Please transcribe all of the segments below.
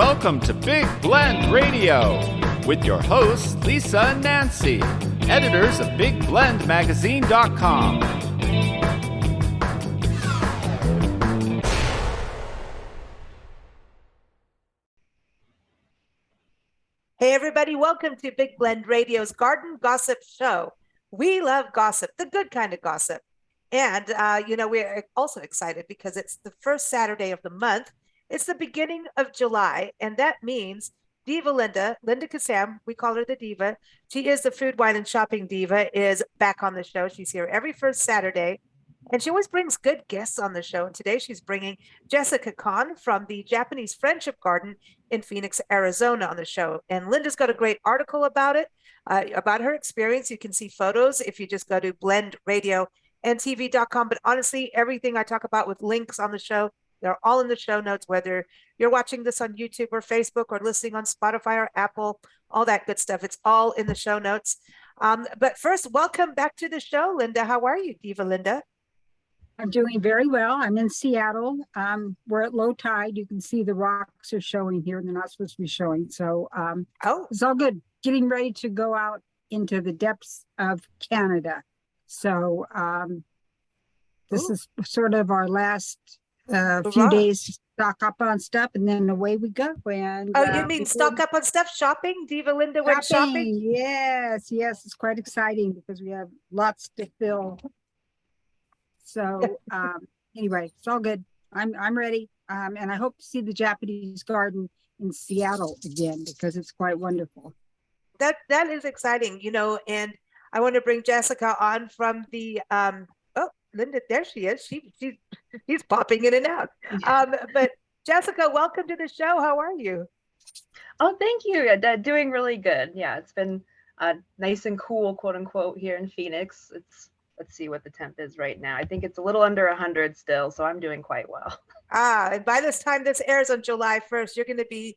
Welcome to Big Blend Radio with your hosts, Lisa and Nancy, editors of BigBlendMagazine.com. Hey everybody, welcome to Big Blend Radio's Garden Gossip Show. We love gossip, the good kind of gossip. And, we're also excited because it's the first Saturday of the month. It's the beginning of July, and that means Diva Linda Kassam, we call her the Diva. She is the food, wine, and shopping diva, is back on the show. She's here every first Saturday, and she always brings good guests on the show. And today she's bringing Jessica Kahn from the Japanese Friendship Garden in Phoenix, Arizona on the show. And Linda's got a great article about it, about her experience. You can see photos if you just go to blendradioandtv.com. But honestly, everything I talk about with links on the show, they're all in the show notes, whether you're watching this on YouTube or Facebook or listening on Spotify or Apple, all that good stuff. It's all in the show notes. But first, welcome back to the show, Linda. How are you, Diva Linda? I'm doing very well. I'm in Seattle. We're at low tide. You can see the rocks are showing here. They're not supposed to be showing. So It's all good. Getting ready to go out into the depths of Canada. So this is sort of our last few days to stock up on stuff, and then away we go. And you mean stock up on stuff? Shopping? Diva Linda went shopping? Yes. It's quite exciting because we have lots to fill. So anyway, it's all good. I'm ready. And I hope to see the Japanese garden in Seattle again because it's quite wonderful. That is exciting, and I want to bring Jessica on from the Linda, there she is. She's popping in and out. But Jessica, welcome to the show. How are you? Oh, thank you. Doing really good. Yeah, it's been nice and cool, quote unquote, here in Phoenix. Let's see what the temp is right now. I think it's a little under 100 still, so I'm doing quite well. And by this time this airs on July 1st, you're going to be,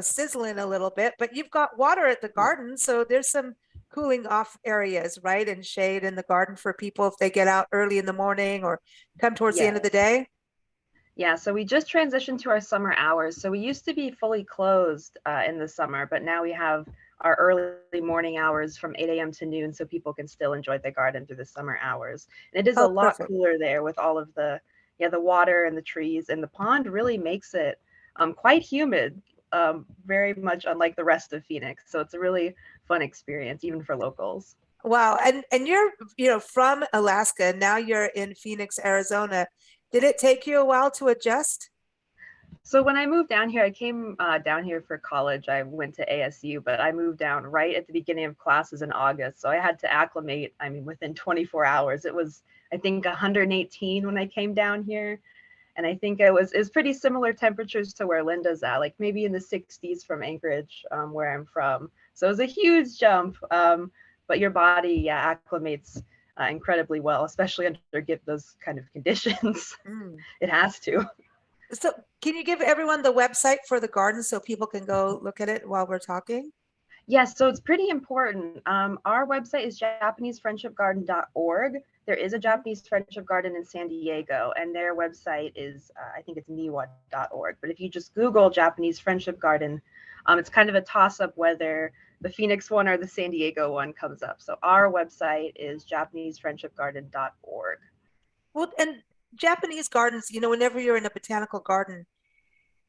sizzling a little bit, but you've got water at the garden, so there's some cooling off areas, right? And shade in the garden for people if they get out early in the morning or come towards the end of the day. Yeah, so we just transitioned to our summer hours. So we used to be fully closed in the summer, but now we have our early morning hours from 8 a.m. to noon so people can still enjoy the garden through the summer hours. And it is a lot cooler there with all of the water and the trees, and the pond really makes it quite humid, very much unlike the rest of Phoenix. So it's a really fun experience, even for locals. Wow. And you're, from Alaska, now you're in Phoenix, Arizona. Did it take you a while to adjust? So when I moved down here, I came down here for college. I went to ASU, but I moved down right at the beginning of classes in August. So I had to acclimate, within 24 hours. It was, I think, 118 when I came down here. And I think it was pretty similar temperatures to where Linda's at, like maybe in the 60s from Anchorage, where I'm from. So it was a huge jump, but your body, acclimates incredibly well, especially under those kind of conditions. It has to. So can you give everyone the website for the garden so people can go look at it while we're talking? Yes, so it's pretty important. Our website is JapaneseFriendshipGarden.org. There is a Japanese Friendship Garden in San Diego, and their website is, I think it's niwa.org. But if you just Google Japanese Friendship Garden, it's kind of a toss-up whether the Phoenix one or the San Diego one comes up. So our website is JapaneseFriendshipGarden.org. Well, and Japanese gardens, whenever you're in a botanical garden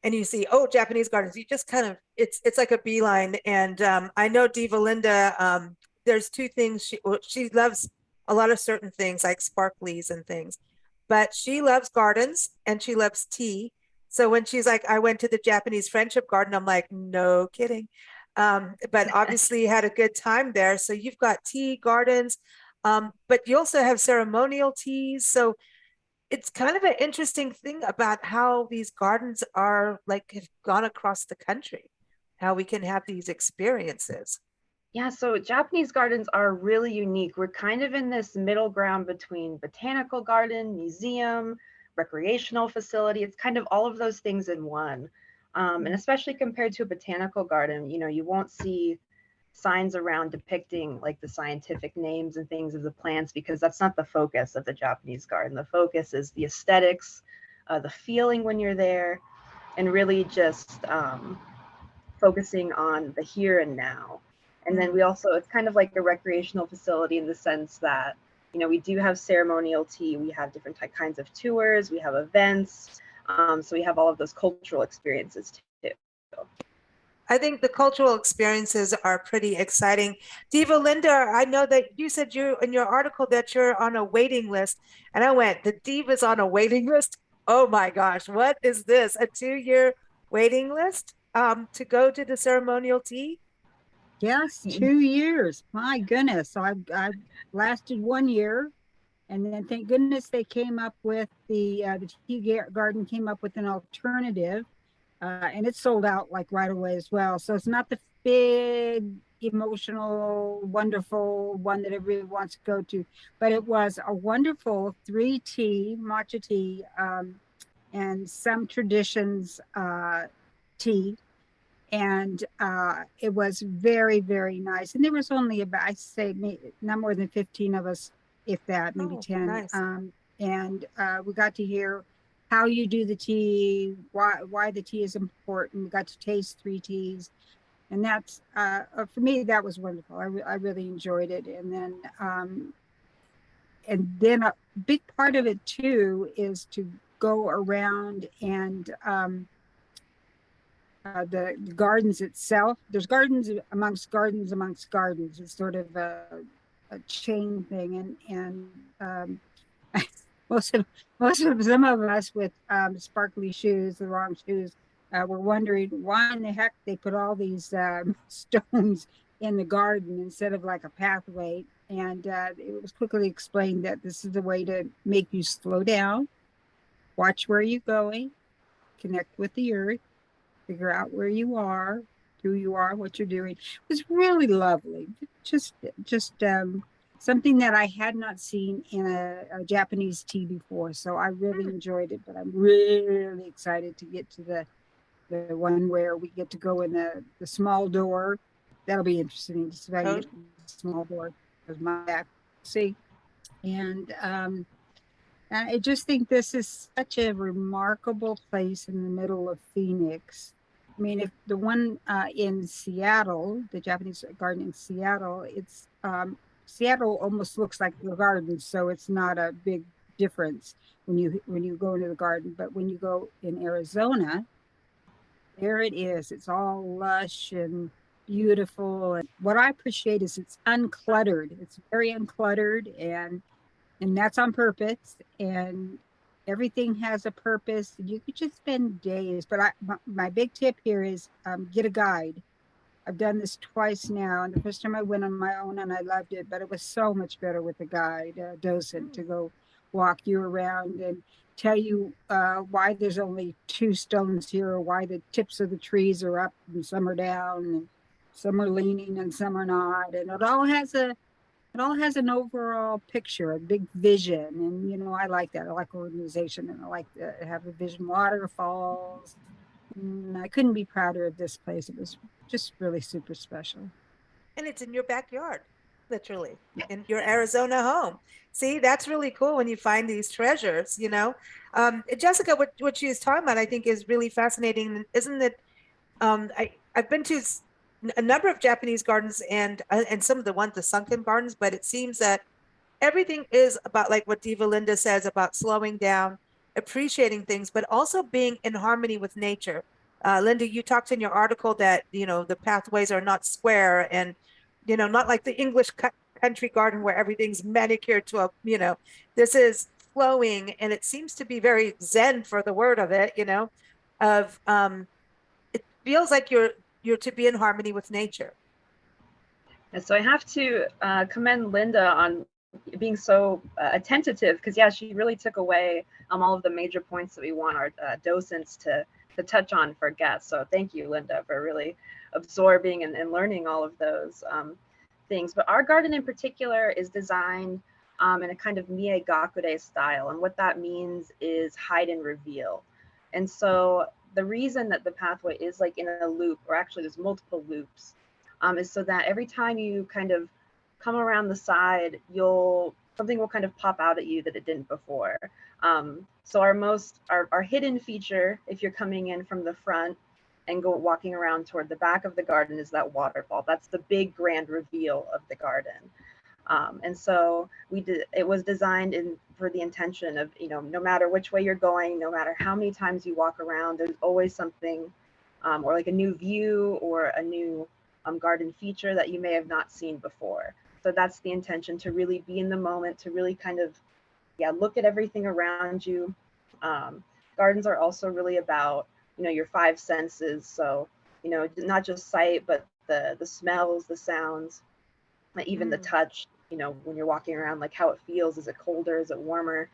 and you see, Japanese gardens, you just kind of, it's like a beeline. And I know Diva Linda, there's two things. She loves a lot of certain things like sparklies and things, but she loves gardens and she loves tea. So when she's like, I went to the Japanese Friendship Garden, I'm like, no kidding. But obviously you had a good time there. So you've got tea gardens, but you also have ceremonial teas. So it's kind of an interesting thing about how these gardens are have gone across the country, how we can have these experiences. Yeah, so Japanese gardens are really unique. We're kind of in this middle ground between botanical garden, museum, recreational facility. It's kind of all of those things in one. And especially compared to a botanical garden, you won't see signs around depicting like the scientific names and things of the plants because that's not the focus of the Japanese garden. The focus is the aesthetics, the feeling when you're there, and really just focusing on the here and now. And then we also, it's kind of like a recreational facility in the sense that, you know, we do have ceremonial tea, we have different kinds of tours, we have events, so we have all of those cultural experiences too. I think the cultural experiences are pretty exciting. Diva Linda, I know that you said you in your article that you're on a waiting list, and I went, the Diva's on a waiting list? Oh my gosh, what is this? A 2-year waiting list to go to the ceremonial tea? Yes, 2 years. My goodness. So I lasted 1 year, and then thank goodness they came up with the tea garden came up with an alternative, and it sold out like right away as well. So it's not the big, emotional, wonderful one that everybody wants to go to, but it was a wonderful 3 tea, matcha tea, and some traditions tea. And it was very, very nice. And there was only about, I say, not more than 15 of us, if that, maybe 10. Nice. And we got to hear how you do the tea, why the tea is important. We got to taste 3 teas. And that's, for me, that was wonderful. I really enjoyed it. And then a big part of it too is to go around and the gardens itself. There's gardens amongst gardens amongst gardens. It's sort of a chain thing, and some of us with sparkly shoes, the wrong shoes, were wondering why in the heck they put all these stones in the garden instead of like a pathway. And it was quickly explained that this is a way to make you slow down, watch where you're going, connect with the earth, figure out where you are, who you are, what you're doing. It was really lovely. Just something that I had not seen in a Japanese tea before. So I really enjoyed it, but I'm really excited to get to the one where we get to go in the small door. That'll be interesting to see the small door because my back see. And I just think this is such a remarkable place in the middle of Phoenix. I mean, if the one in Seattle, the Japanese garden in Seattle, it's Seattle almost looks like the garden, so it's not a big difference when you go into the garden. But when you go in Arizona, there it is. It's all lush and beautiful. And what I appreciate is it's uncluttered. It's very uncluttered, and that's on purpose. And everything has a purpose. You could just spend days. But my big tip here is get a guide. I've done this twice now, and the first time I went on my own and I loved it, but it was so much better with a guide, a docent, to go walk you around and tell you why there's only 2 stones here, or why the tips of the trees are up and some are down, and some are leaning and some are not. And it all has an overall picture, a big vision. And, you know, I like that. I like organization, and I like to have a vision. Waterfalls. I couldn't be prouder of this place. It was just really super special. And it's in your backyard, literally, in your Arizona home. See, that's really cool when you find these treasures, you know. Jessica, what she was talking about, I think, is really fascinating, isn't it? I've been to a number of Japanese gardens and some of the sunken gardens, but it seems that everything is about, like what Diva Linda says, about slowing down, appreciating things, but also being in harmony with nature. Linda, you talked in your article that, you know, the pathways are not square and, you know, not like the English country garden where everything's manicured to a, you know, this is flowing, and it seems to be very Zen, for the word of it, you know, of it feels like you're to be in harmony with nature. And so I have to commend Linda on being so attentive, because yeah, she really took away all of the major points that we want our docents to touch on for guests. So thank you, Linda, for really absorbing and learning all of those things. But our garden in particular is designed in a kind of Mie Gakude style. And what that means is hide and reveal. And so the reason that the pathway is like in a loop, or actually there's multiple loops, is so that every time you kind of come around the side, you'll something will kind of pop out at you that it didn't before. So our hidden feature, if you're coming in from the front and walking around toward the back of the garden, is that waterfall. That's the big grand reveal of the garden. And so it was designed for the intention of, no matter which way you're going, no matter how many times you walk around, there's always something, or like a new view or a new garden feature that you may have not seen before. So that's the intention, to really be in the moment, to really kind of, look at everything around you. Gardens are also really about, your five senses. So, not just sight, but the smells, the sounds, even the touch, when you're walking around, like how it feels. Is it colder? Is it warmer?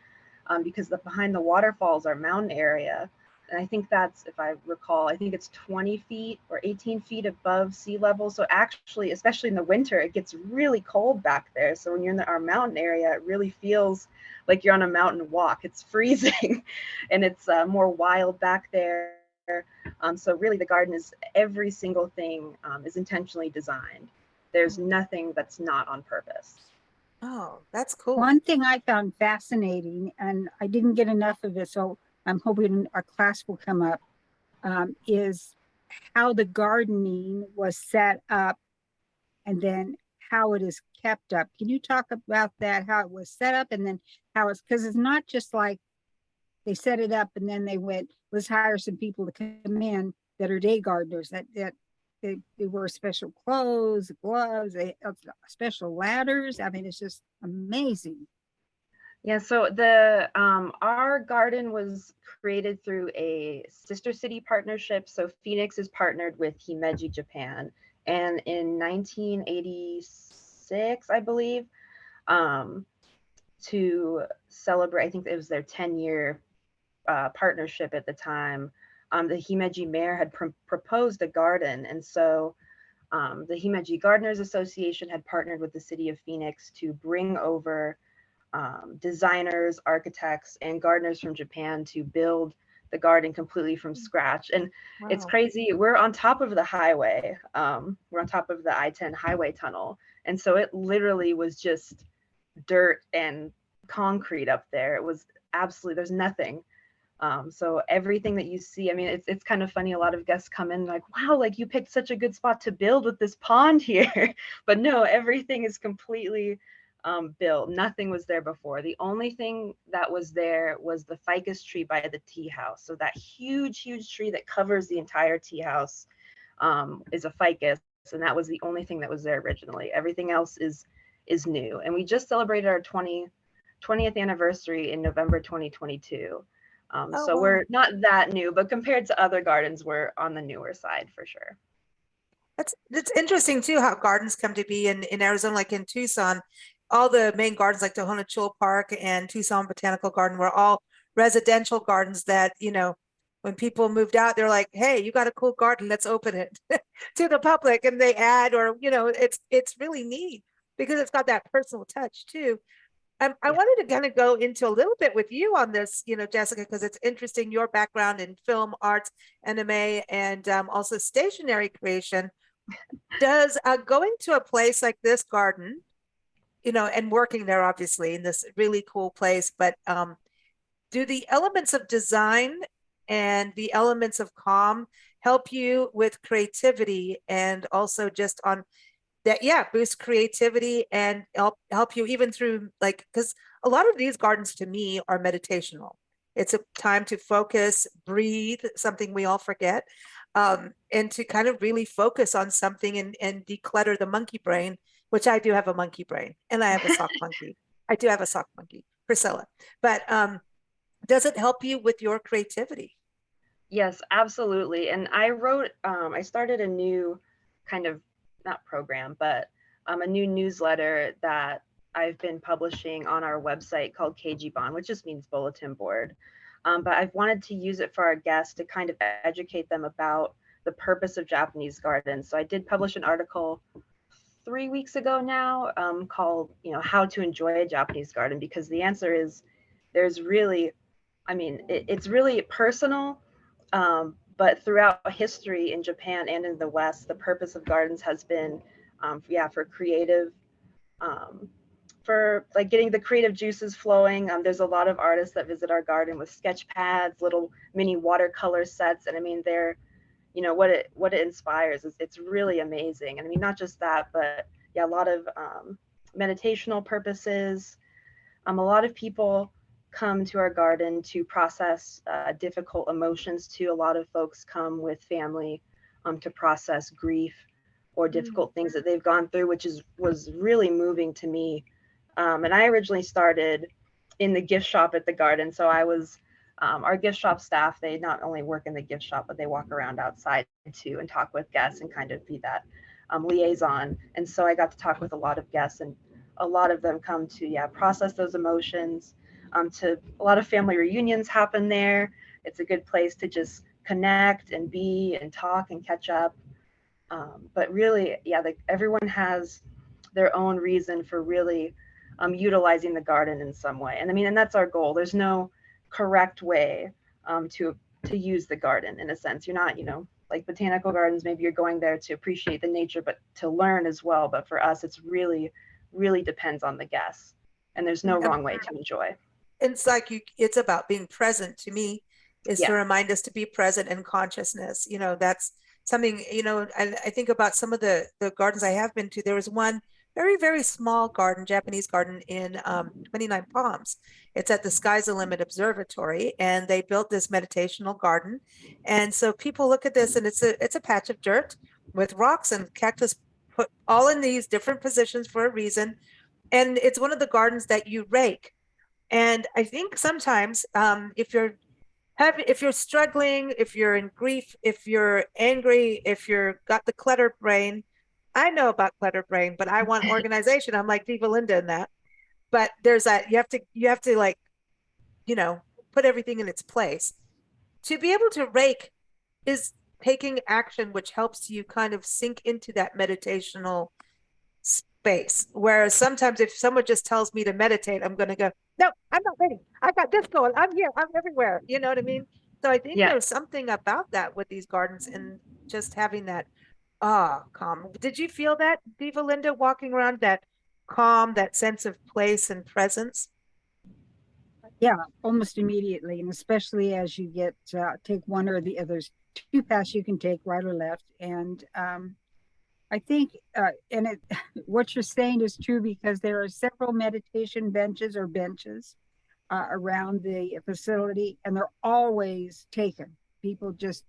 Because behind the waterfalls are mountain area. And I think that's, if I recall, I think it's 20 feet or 18 feet above sea level. So actually, especially in the winter, it gets really cold back there. So when you're in our mountain area, it really feels like you're on a mountain walk. It's freezing and it's more wild back there. So really the garden is, every single thing is intentionally designed. There's nothing that's not on purpose. Oh, that's cool. One thing I found fascinating, and I didn't get enough of it, so I'm hoping our class will come up, is how the gardening was set up and then how it is kept up. Can you talk about that, how it was set up, and then how it's, because it's not just like they set it up and then they went, let's hire some people to come in that are day gardeners, that they wear special clothes, gloves, they special ladders. I mean, it's just amazing. Yeah, so our garden was created through a sister city partnership. So Phoenix is partnered with Himeji Japan, and in 1986, I believe, to celebrate, I think it was their 10-year partnership at the time, the Himeji mayor had proposed a garden, and so the Himeji Gardeners Association had partnered with the city of Phoenix to bring over designers, architects, and gardeners from Japan to build the garden completely from scratch. And wow, it's crazy. We're on top of the highway. We're on top of the I-10 highway tunnel. And so it literally was just dirt and concrete up there. It was absolutely, there's nothing. So everything that you see, I mean, it's kind of funny. A lot of guests come in like, wow, like you picked such a good spot to build with this pond here. But no, everything is completely built. Nothing was there before. The only thing that was there was the ficus tree by the tea house. So that huge tree that covers the entire tea house is a ficus, and that was the only thing that was there originally. Everything else is new. And we just celebrated our 20th anniversary in November 2022. So wow, we're not that new, but compared to other gardens, we're on the newer side for sure. It's interesting too how gardens come to be in Arizona, like in Tucson. All the main gardens like Tohono Chul Park and Tucson Botanical Garden were all residential gardens that, when people moved out, they're like, hey, you got a cool garden, let's open it to the public. And they add, or, it's really neat because it's got that personal touch too. I wanted to kind of go into a little bit with you on this, Jessica, because it's interesting, your background in film, arts, anime, and also stationery creation. Does going to a place like this garden, and working there, obviously, in this really cool place, but do the elements of design and the elements of calm help you with creativity, and also just on that, boost creativity and help you even through, like, because a lot of these gardens to me are meditational. It's a time to focus, breathe, something we all forget, and to kind of really focus on something and declutter the monkey brain, which I do have a monkey brain, and I have a sock monkey. I do have a sock monkey, Priscilla. But does it help you with your creativity? Yes, absolutely. And I started a new kind of, not program, but a new newsletter that I've been publishing on our website called Keijiban, which just means bulletin board. But I've wanted to use it for our guests to kind of educate them about the purpose of Japanese gardens. So I did publish an article 3 weeks ago now called, How to Enjoy a Japanese Garden, because the answer is there's really, it's really personal. But throughout history in Japan and in the West, the purpose of gardens has been, for creative for like getting the creative juices flowing. There's a lot of artists that visit our garden with sketch pads, little mini watercolor sets. And I mean, they're, you know, what it inspires is it's really amazing. And I mean, not just that, but yeah, a lot of meditational purposes. A lot of people come to our garden to process difficult emotions too. A lot of folks come with family to process grief or difficult things that they've gone through, which was really moving to me. And I originally started in the gift shop at the garden. So I was, our gift shop staff, they not only work in the gift shop, but they walk around outside too and talk with guests and kind of be that liaison. And so I got to talk with a lot of guests, and a lot of them come to, process those emotions. To a lot of family reunions happen there. It's a good place to just connect and be and talk and catch up. But really, everyone has their own reason for really utilizing the garden in some way. And I mean, and that's our goal. There's no correct way to use the garden in a sense. You're not, you know, like botanical gardens, maybe you're going there to appreciate the nature, but to learn as well. But for us, it's really depends on the guests, and there's no wrong way to enjoy. It's like it's about being present to me, is to remind us to be present in consciousness. You know, that's something, you know, I think about some of the gardens I have been to. There was one very, very small garden, Japanese garden in 29 Palms. It's at the Sky's the Limit Observatory, and they built this meditational garden. And so people look at this, and it's a patch of dirt with rocks and cactus put all in these different positions for a reason. And it's one of the gardens that you rake. And I think sometimes if you're struggling, if you're in grief, if you're angry, if you're got the clutter brain, I know about clutter brain, but I want organization. I'm like Diva Linda in that. But there's that you have to like, you know, put everything in its place. To be able to rake is taking action, which helps you kind of sink into that meditational space. Whereas sometimes if someone just tells me to meditate, I'm going to go, no, I'm not ready. I got this going. I'm here. I'm everywhere. You know what I mean? So I think there's something about that with these gardens and just having that calm. Did you feel that, Diva Linda, walking around, that calm, that sense of place and presence? Yeah, almost immediately. And especially as you get, take one or the others, two paths you can take, right or left. And I think, what you're saying is true, because there are several meditation benches around the facility, and they're always taken. People just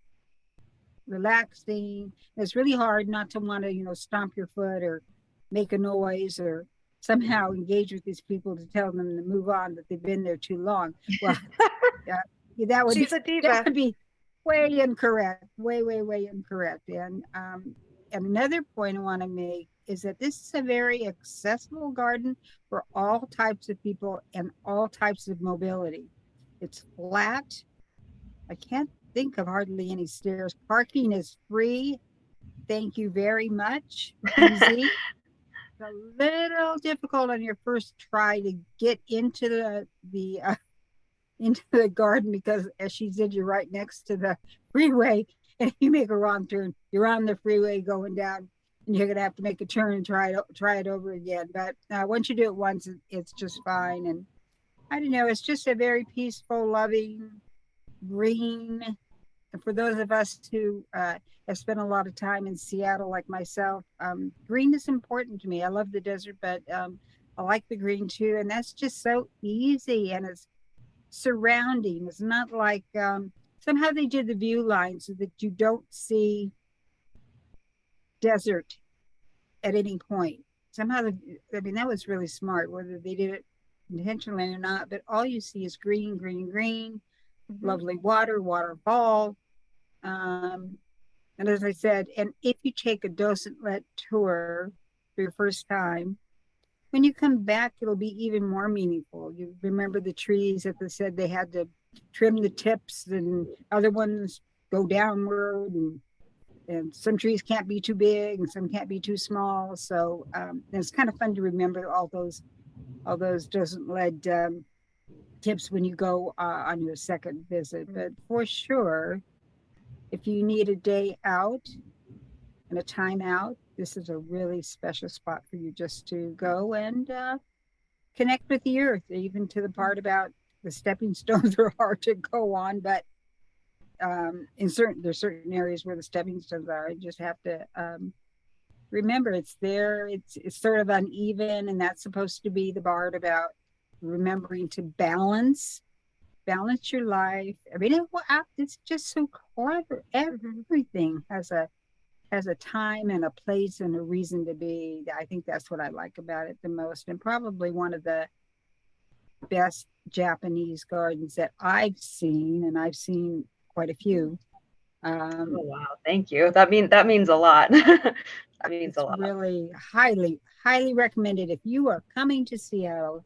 relaxing. It's really hard not to want to, you know, stomp your foot or make a noise or somehow engage with these people to tell them to move on, that they've been there too long. Well, that would be way incorrect, way incorrect. And another point I want to make is that this is a very accessible garden for all types of people and all types of mobility. It's flat. I can't think of hardly any stairs. Parking is free. Thank you very much. Easy. It's a little difficult on your first try to get into the garden, because as she said, you're right next to the freeway, and if you make a wrong turn, you're on the freeway going down, and you're gonna have to make a turn and try it over again. But once you do it once, it's just fine. And I don't know, it's just a very peaceful, loving, green. And for those of us who have spent a lot of time in Seattle, like myself, green is important to me. I love the desert, but I like the green too. And that's just so easy, and it's surrounding. It's not like somehow they did the view line so that you don't see desert at any point. Somehow, I mean, that was really smart, whether they did it intentionally or not, but all you see is green, lovely waterfall. And as I said, and if you take a docent-led tour for your first time, when you come back, it'll be even more meaningful. You remember the trees that they said they had to trim the tips, and other ones go downward, and some trees can't be too big and some can't be too small. So it's kind of fun to remember all those docent-led tips when you go on your second visit. But for sure, if you need a day out and a time out, this is a really special spot for you just to go and connect with the earth, even to the part about the stepping stones are hard to go on, but there's certain areas where the stepping stones are. I just have to remember it's there. It's sort of uneven, and that's supposed to be the part about remembering to balance your life. I mean, it's just so clever. Everything has a time and a place and a reason to be. I think that's what I like about it the most, and probably one of the best Japanese gardens that I've seen, and I've seen quite a few. Oh, wow, thank you. That means a lot. That means a lot. Really highly recommended. If you are coming to Seattle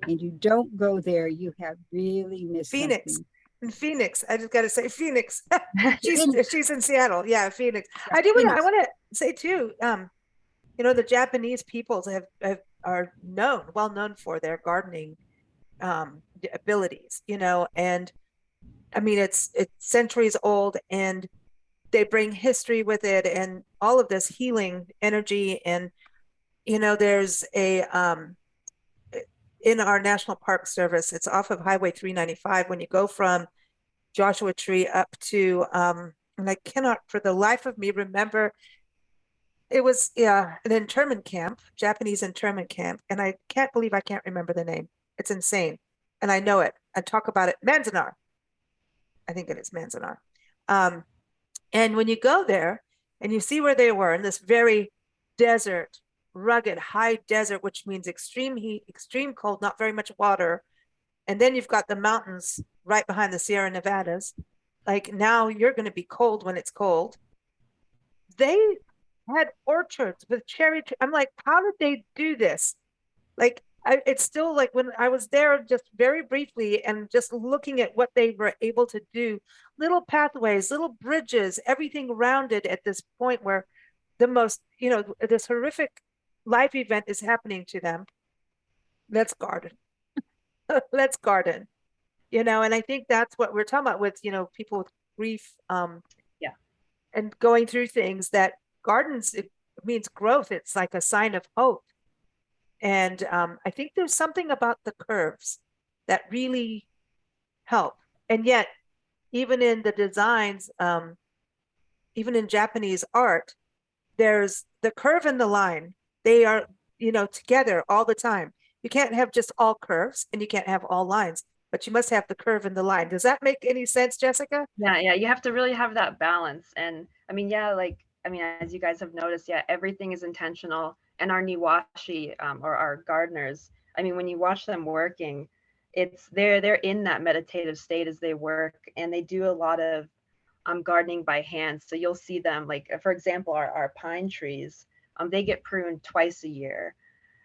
and you don't go there, you have really missed Phoenix. something. In Phoenix, I just got to say Phoenix. she's in Seattle. Yeah, Phoenix. I want to say too. The Japanese peoples are well known for their gardening abilities. And I mean it's centuries old, and they bring history with it, and all of this healing energy. And there's a in our National Park Service, it's off of Highway 395 when you go from Joshua Tree up to and I cannot for the life of me remember, it was an internment camp, Japanese internment camp, and I can't believe I can't remember the name. It's insane, and I know it. I talk about it. Manzanar, I think it is Manzanar. And when you go there and you see where they were in this very desert, rugged, high desert, which means extreme heat, extreme cold, not very much water. And then you've got the mountains right behind the Sierra Nevadas. Like now you're going to be cold when it's cold. They had orchards with cherry trees. I'm like, how did they do this? Like, it's still like when I was there just very briefly and just looking at what they were able to do, little pathways, little bridges, everything rounded at this point where the most, this horrific life event is happening to them. Let's garden. Let's garden. And I think that's what we're talking about with, people with grief and going through things. That gardens, it means growth. It's like a sign of hope. And I think there's something about the curves that really help. And yet, even in the designs, even in Japanese art, there's the curve and the line. They are, together all the time. You can't have just all curves and you can't have all lines, but you must have the curve and the line. Does that make any sense, Jessica? Yeah. You have to really have that balance. And I mean, as you guys have noticed, everything is intentional. And our niwashi, or our gardeners, I mean, when you watch them working, they're in that meditative state as they work, and they do a lot of gardening by hand. So you'll see them, like, for example, our pine trees, they get pruned twice a year.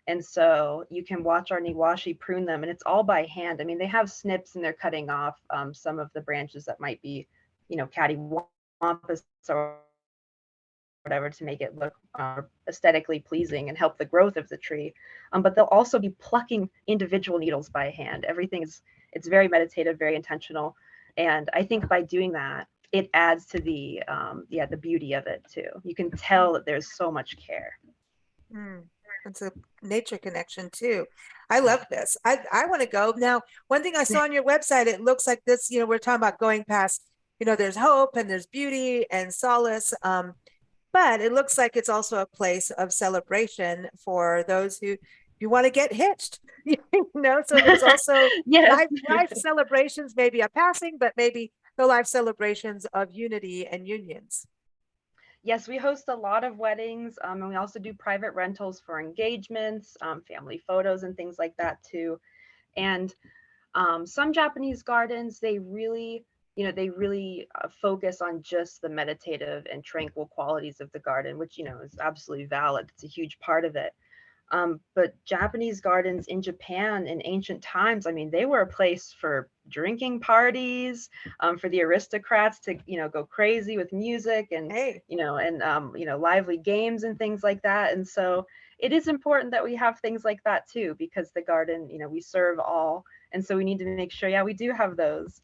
And so you can watch our niwashi prune them, and it's all by hand. I mean, they have snips and they're cutting off some of the branches that might be, cattywampus or whatever to make it look aesthetically pleasing and help the growth of the tree. But they'll also be plucking individual needles by hand. It's very meditative, very intentional. And I think by doing that, it adds to the beauty of it too. You can tell that there's so much care. It's a nature connection too. I love this. I want to go. Now, one thing I saw on your website, it looks like this, we're talking about going past, there's hope and there's beauty and solace. But it looks like it's also a place of celebration for those who you want to get hitched, so there's also life celebrations, maybe a passing, but maybe the life celebrations of unity and unions. Yes, we host a lot of weddings, and we also do private rentals for engagements, family photos and things like that too. And some Japanese gardens, they really focus on just the meditative and tranquil qualities of the garden, which, is absolutely valid. It's a huge part of it. But Japanese gardens in Japan in ancient times, I mean, they were a place for drinking parties, for the aristocrats to, go crazy with music and, lively games and things like that. And so it is important that we have things like that too, because the garden, we serve all. And so we need to make sure, we do have those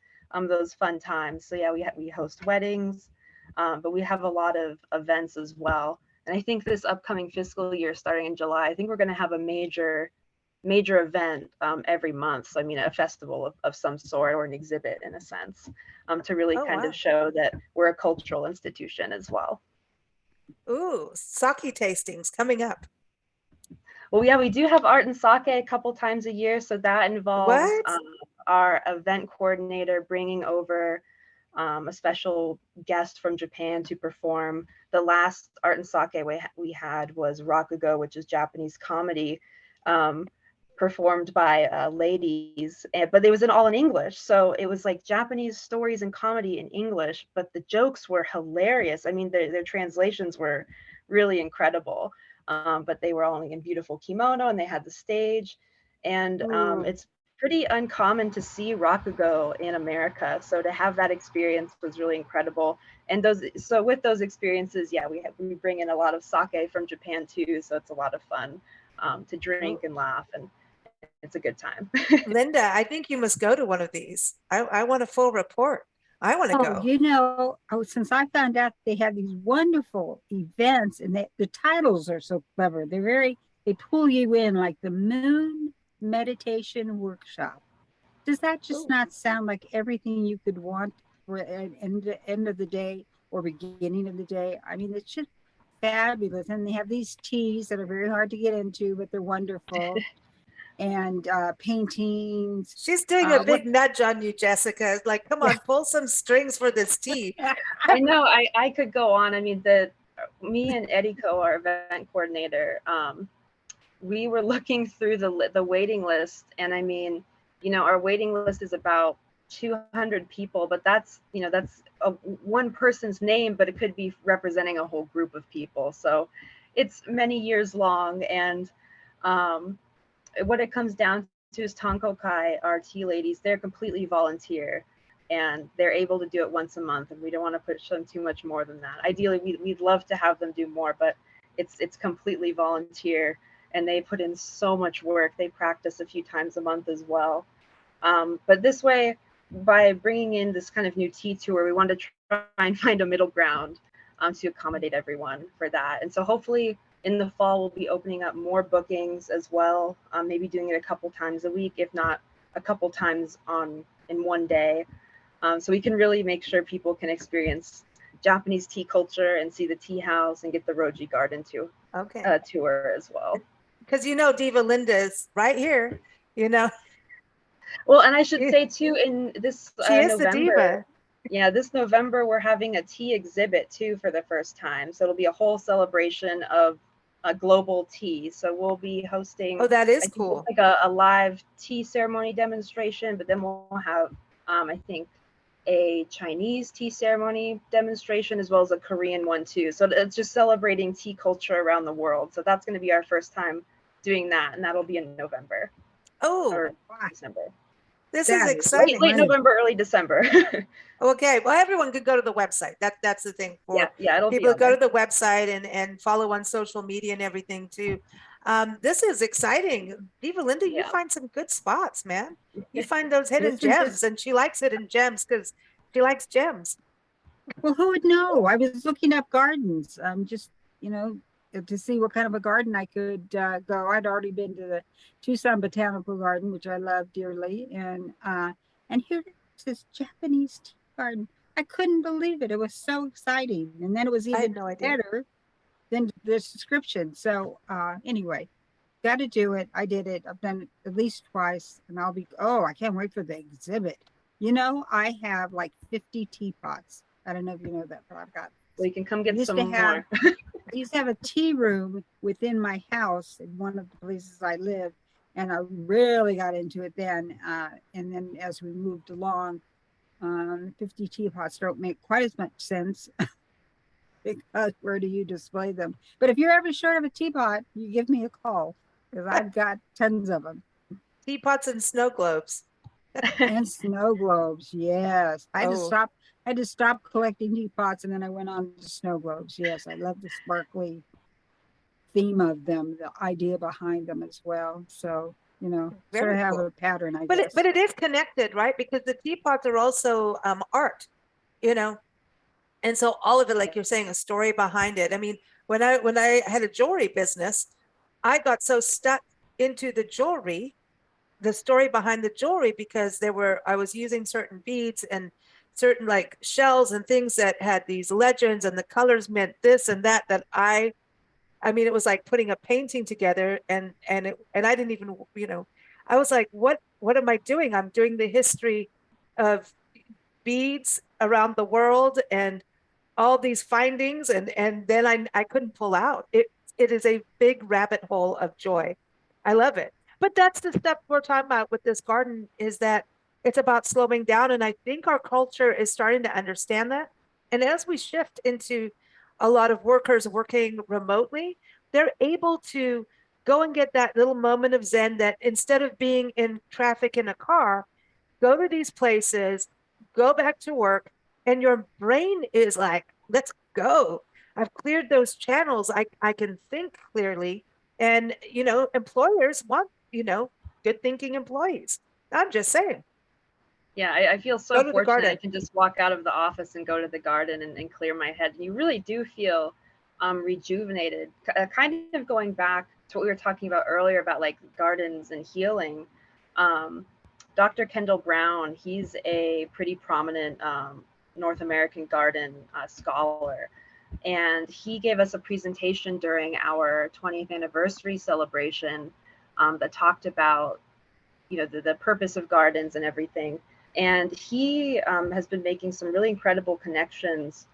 fun times. So we host weddings, but we have a lot of events as well. And I think this upcoming fiscal year, starting in July, I think we're going to have a major major event every month. So I mean, a festival of some sort, or an exhibit in a sense, to really kind of show that we're a cultural institution as well. Ooh, sake tastings coming up. Well, yeah, we do have art and sake a couple times a year. So that involves our event coordinator bringing over a special guest from Japan to perform. The last art and sake we had was Rakugo, which is Japanese comedy, performed by ladies, but it was all in English. So it was like Japanese stories and comedy in English, but the jokes were hilarious. I mean, their translations were really incredible. But they were all in beautiful kimono, and they had the stage, and it's pretty uncommon to see Rakugo in America. So to have that experience was really incredible. And with those experiences, yeah, we bring in a lot of sake from Japan too. So it's a lot of fun to drink and laugh, and it's a good time. Linda, I think you must go to one of these. I want a full report. I want to go. You know, since I found out they have these wonderful events, and the titles are so clever. They pull you in, like the Moon Meditation Workshop. Does that just not sound like everything you could want for an end of the day or beginning of the day? I mean, it's just fabulous. And they have these teas that are very hard to get into, but they're wonderful. And paintings. She's doing a big nudge on you, Jessica. It's like, come on, pull some strings for this tea. I know, I could go on. I mean, me and Eriko, our event coordinator, we were looking through the waiting list, and I mean, you know, our waiting list is about 200 people, but that's one person's name, but it could be representing a whole group of people. So it's many years long, and what it comes down to is Tankokai, our tea ladies, they're completely volunteer, and they're able to do it once a month, and we don't want to push them too much more than that. Ideally, we'd love to have them do more, but it's completely volunteer, and they put in so much work. They practice a few times a month as well. But this way, by bringing in this kind of new tea tour, we wanted to try and find a middle ground to accommodate everyone for that. And so hopefully in the fall, we'll be opening up more bookings as well, maybe doing it a couple times a week, if not a couple times in one day. So we can really make sure people can experience Japanese tea culture and see the tea house and get the Roji Garden tour as well. Because Diva Linda is right here, Well, and I should say too, in this she is November, the diva. Yeah, this November we're having a tea exhibit too for the first time. So it'll be a whole celebration of a global tea. So we'll be hosting. Oh, that is cool. Like a live tea ceremony demonstration, but then we'll have I think a Chinese tea ceremony demonstration as well as a Korean one too. So it's just celebrating tea culture around the world. So that's going to be our first time doing that, and that'll be in November. Oh, or December. This is exciting. Late November, early December. Okay. Well, everyone could go to the website. That's the thing for it'll people. Go to the website and follow on social media and everything too. This is exciting. Diva Linda, you find some good spots, man. You find those hidden gems, and she likes hidden gems because she likes gems. Well, who would know? I was looking up gardens, just, to see what kind of a garden I could go. I'd already been to the Tucson Botanical Garden, which I love dearly. And here's this Japanese tea garden. I couldn't believe it. It was so exciting. And then it was even better than the description. So anyway, got to do it. I did it. I've done it at least twice, and I can't wait for the exhibit. I have like 50 teapots. I don't know if you know that, but I've got. Well, you can come get some more. I used to have a tea room within my house in one of the places I live, and I really got into it then. And then as we moved along, 50 teapots don't make quite as much sense because where do you display them? But if you're ever short of a teapot, you give me a call because I've got tons of them. Teapots and snow globes. And snow globes, yes. I had to stop collecting teapots, and then I went on to snow globes. Yes, I love the sparkly theme of them, the idea behind them as well. So, sort of have a pattern, I guess. But it is connected, right? Because the teapots are also art, and so all of it, like you're saying, a story behind it. I mean, when I had a jewelry business, I got so stuck into the jewelry, the story behind the jewelry, because I was using certain beads and certain like shells and things that had these legends, and the colors meant this and that, I mean, it was like putting a painting together, and I didn't even, I was like, what am I doing? I'm doing the history of beads around the world and all these findings, and then I couldn't pull out. It is a big rabbit hole of joy. I love it. But that's the stuff we're talking about with this garden, is that it's about slowing down, and I think our culture is starting to understand that. And as we shift into a lot of workers working remotely, they're able to go and get that little moment of zen, that instead of being in traffic in a car, go to these places, go back to work, and your brain is like, let's go. I've cleared those channels. I can think clearly. And, employers want, good thinking employees. I'm just saying. Yeah, I feel so fortunate. I can just walk out of the office and go to the garden and clear my head. And you really do feel rejuvenated. Kind of going back to what we were talking about earlier about like gardens and healing. Dr. Kendall Brown, he's a pretty prominent North American garden scholar. And he gave us a presentation during our 20th anniversary celebration that talked about, the purpose of gardens and everything. And he has been making some really incredible connections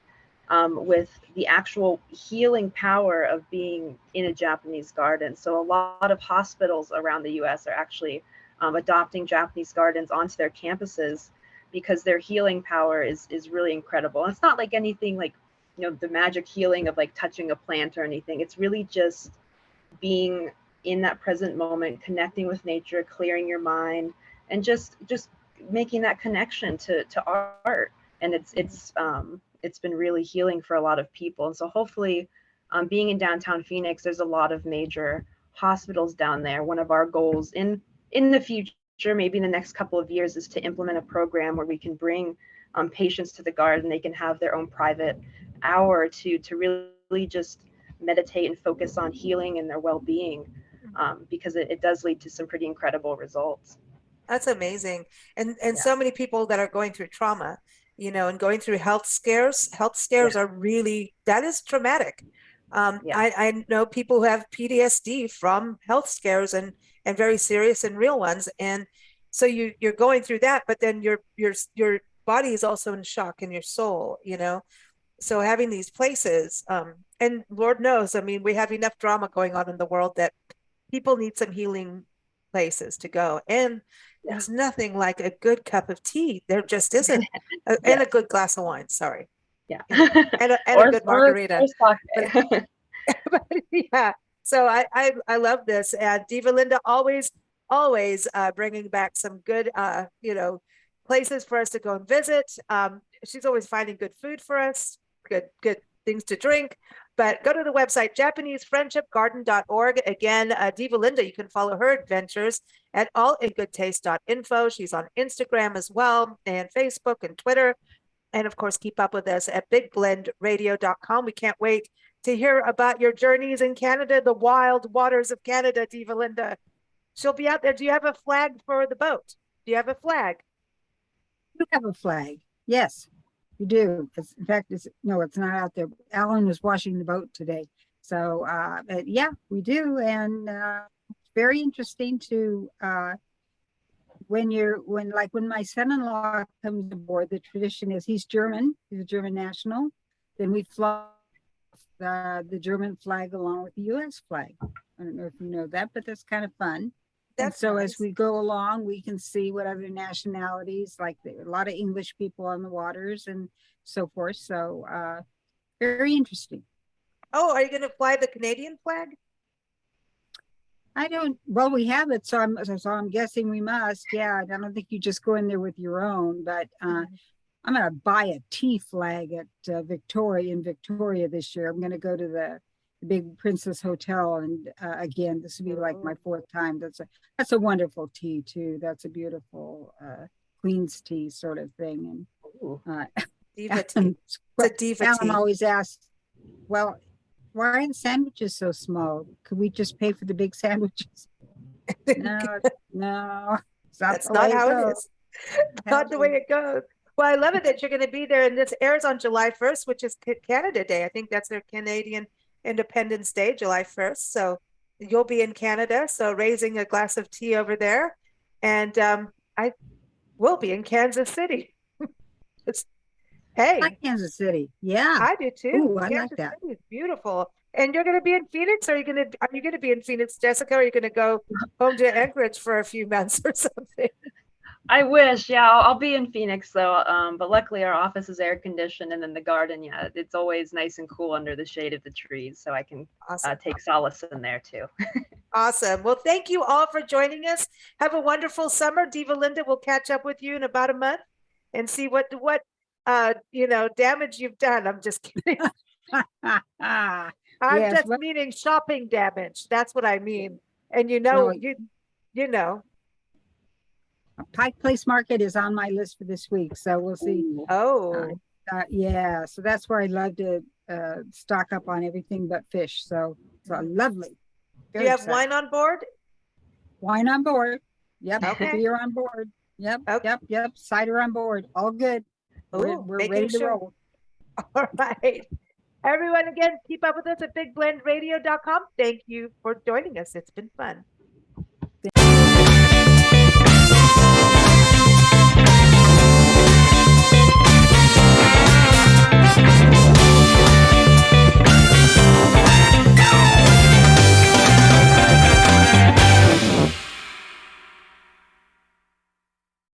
with the actual healing power of being in a Japanese garden. So a lot of hospitals around the US are actually adopting Japanese gardens onto their campuses because their healing power is really incredible. And it's not like anything like, the magic healing of like touching a plant or anything. It's really just being in that present moment, connecting with nature, clearing your mind, and just making that connection to art. And it's been really healing for a lot of people. And so hopefully being in downtown Phoenix, there's a lot of major hospitals down there. One of our goals in the future, maybe in the next couple of years, is to implement a program where we can bring patients to the garden. They can have their own private hour to really just meditate and focus on healing and their well-being, because it does lead to some pretty incredible results. That's amazing. And so many people that are going through trauma, and going through health scares are really, that is traumatic. I know people who have PTSD from health scares, and very serious and real ones. And so you're going through that, but then your body is also in shock, in your soul, so having these places, and Lord knows, I mean, we have enough drama going on in the world that people need some healing places to go. And there's nothing like a good cup of tea. There just isn't. And a good glass of wine. Sorry. Yeah. And a good margarita. But yeah. So I love this. And Diva Linda always bringing back some good, places for us to go and visit. She's always finding good food for us, good things to drink. But go to the website, JapaneseFriendshipGarden.org. Again, Diva Linda, you can follow her adventures at allingoodtaste.info. She's on Instagram as well, and Facebook and Twitter. And of course, keep up with us at BigBlendRadio.com. We can't wait to hear about your journeys in Canada, the wild waters of Canada, Diva Linda. She'll be out there. Do you have a flag for the boat? Do you have a flag? You have a flag. Yes, we do. In fact, it's not out there. Alan was washing the boat today. So, yeah, we do. And it's very interesting to, when my son-in-law comes aboard, the tradition is he's German. He's a German national. Then we fly the German flag along with the U.S. flag. I don't know if you know that, but that's kind of fun. That's and so nice. As we go along, we can see what other nationalities, like a lot of English people on the waters and so forth. So very interesting. Oh, are you going to fly the Canadian flag? Well, we have it. So I'm guessing we must. Yeah. I don't think you just go in there with your own, but I'm going to buy a tea flag at Victoria this year. I'm going to go to the Big Princess Hotel, and again, this will be like my fourth time. That's a wonderful tea too. That's a beautiful Queen's tea sort of thing. And diva tea. It's a diva Alan tea. Always asks, well, why are the sandwiches so small? Could we just pay for the big sandwiches? No, no, it's not That's the not way it how it goes. is. Not the way it goes. Well, I love it that you're going to be there, and this airs on July 1st, which is Canada Day. I think that's their Canadian Independence Day, July 1st. So you'll be in Canada, so raising a glass of tea over there, and I will be in Kansas City. I like Hey, Kansas City. Yeah. I do too. Ooh, I like Kansas that. City is beautiful. And you're going to be in Phoenix, or are you going to be in Phoenix, Jessica? Or are you going to go home to Anchorage for a few months or something? I wish, yeah, I'll be in Phoenix though. But luckily our office is air conditioned, and then the garden, yeah, it's always nice and cool under the shade of the trees, so I can Awesome. take solace in there too. Awesome. Well, thank you all for joining us. Have a wonderful summer. Diva Linda will catch up with you in about a month and see what damage you've done. I'm just kidding. I'm Yes, just well- meaning shopping damage. That's what I mean. And you know. Pike Place Market is on my list for this week, so we'll see. Oh, Yeah, so that's where I love to stock up on everything but fish. So lovely. do you have wine on board? Wine on board. Yep. Okay. Beer on board. Yep. Okay. Yep. Cider on board. All good. We're making ready to sure. roll. All right. Everyone, again, keep up with us at bigblendradio.com. Thank you for joining us. It's been fun.